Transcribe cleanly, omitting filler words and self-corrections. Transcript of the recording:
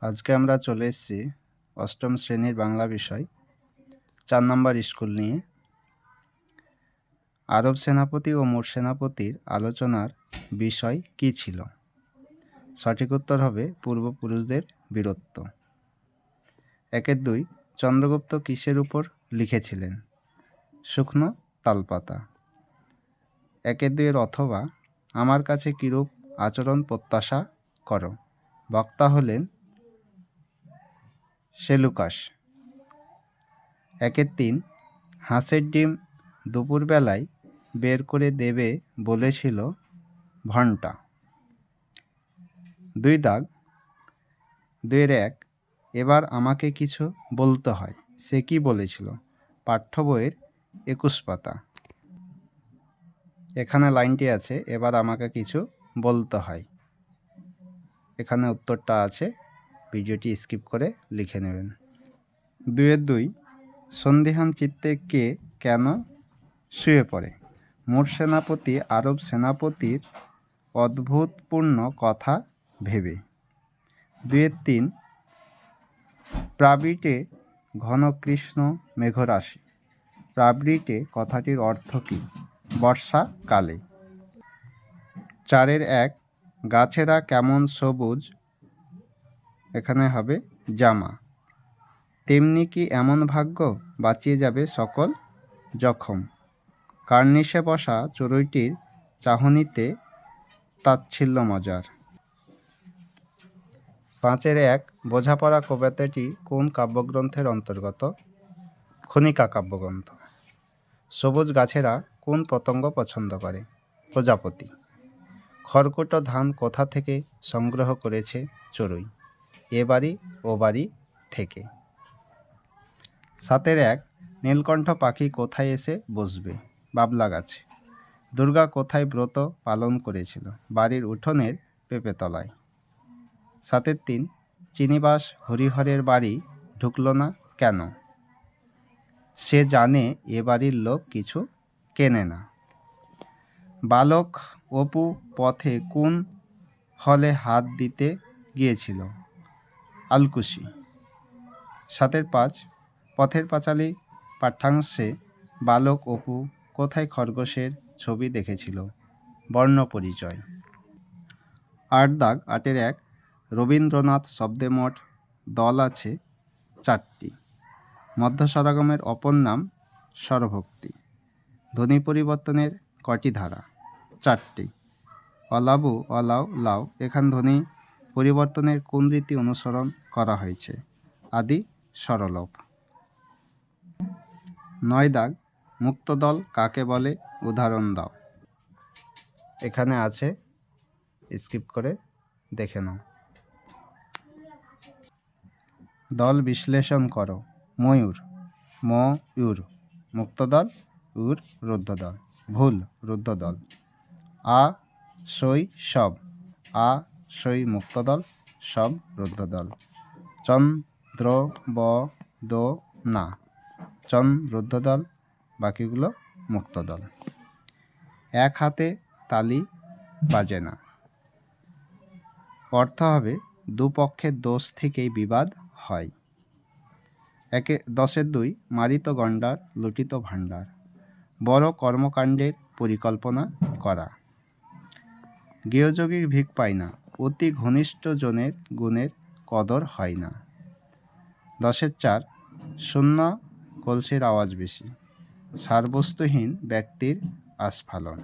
আজকে আমরা চলে এসেছি অষ্টম শ্রেণীর বাংলা বিষয় 4 নম্বর স্কুল নিয়ে। আরব সেনাপতি ও মোট সেনাপতির আলোচনার বিষয় কী ছিল? সঠিক উত্তর হবে পূর্বপুরুষদের বীরত্ব। 1-2 চন্দ্রগুপ্ত কিসের উপর লিখেছিলেন? শুকনো তালপাতা। 1-2 অথবা আমার কাছে কিরূপ আচরণ প্রত্যাশা করো? বক্তা হলেন সেলুকাস। 1-3 হাঁসের ডিম দুপুরবেলায় বের করে দেবে বলেছিল ঘণ্টা। 2-1 এবার আমাকে কিছু বলতে হয়, সে কি বলেছিল? পাঠ্য বইয়ের 21 পাতা। এখানে লাইনটি আছে, এবার আমাকে কিছু বলতে হয়। এখানে উত্তরটা আছে, ভিডিওটি স্কিপ করে লিখে নেবেন। 2-2 সন্দিহান চিত্তে কে কেন শুয়ে পড়ে? মোট সেনাপতি আরব সেনাপতির অদ্ভুতপূর্ণ কথা ভেবে। 2-3 প্রাবৃটে ঘন কৃষ্ণ মেঘরাশি। প্রাবৃটে কথাটির অর্থ কী? বর্ষাকালে। 4-1 গাছেরা কেমন সবুজ, এখানে হবে জামা। তেমনি কি এমন ভাগ্য বাঁচিয়ে যাবে সকল জখম। কার্নিশে বসা চড়ুইটির চাহনিতে তাচ্ছিল্য মজার। 5-1 বোঝাপড়া কবিতাটি কোন কাব্যগ্রন্থের অন্তর্গত? খনিকা কাব্যগ্রন্থ। সবুজ গাছেরা কোন পতঙ্গ পছন্দ করে? প্রজাপতি। খড়কুটো ধান কোথা থেকে সংগ্রহ করেছে চড়ুই? এ বাড়ি ও বাড়ি থেকে। 7-1 নীলকণ্ঠ পাখি কোথায় এসে বসবে? বাবলা গাছে। দুর্গা কোথায় ব্রত পালন করেছিল? বাড়ির উঠোনের পেঁপেতলায়। 7-3 চিনিবাস হরিহরের বাড়ি ঢুকল না কেন? সে জানে এ বাড়ির লোক কিছু কেনে না। বালক অপু পথে কোন হলে হাত দিতে গিয়েছিল? আলকুশি। 7-5 পথের পাঁচালী পাঠ্যাংশে বালক অপু কোথায় খরগোশের ছবি দেখেছিল? বর্ণপরিচয়। 8-1 রবীন্দ্রনাথ শব্দে মোট দল আছে 4টি। মধ্য স্বরাগমের অপর নাম স্বরভক্তি। ধ্বনি পরিবর্তনের কটি ধারা? 4টি। অলাবু অলাও লাও এখান ধ্বনি পরিবর্তনের কোন রীতি অনুসরণ করা হয়েছে? আদি স্বরলোপ। 9 মুক্তদল কাকে বলে? উদাহরণ দাও। এখানে আছে, স্কিপ করে দেখে নাও। দল বিশ্লেষণ করো। ময়ূর ময়ূর মুক্তদল, উর রুদ্ধদল। ভুল, রুদ্ধদল। আ সই সব, আ সই মুক্তদল, সব রুদ্ধদল। চন্দ্র ব দো না, চন রুদ্ধদল, বাকিগুলো মুক্তদল। এক হাতে তালি বাজে না, অর্থ হবে দুপক্ষের দোষ থেকেই বিবাদ হয়। 10-2 মারিত গণ্ডার লুটিত ভাণ্ডার। বড় কর্মকাণ্ডের পরিকল্পনা করা। গৃহযোগী ভিক পায় না, অতি ঘনিষ্ঠ জনের গুণের কদর হয় না। 10-4 শূন্য কলসির আওয়াজ বেশি। সারবস্তুহীন ব্যক্তির আস্ফালন।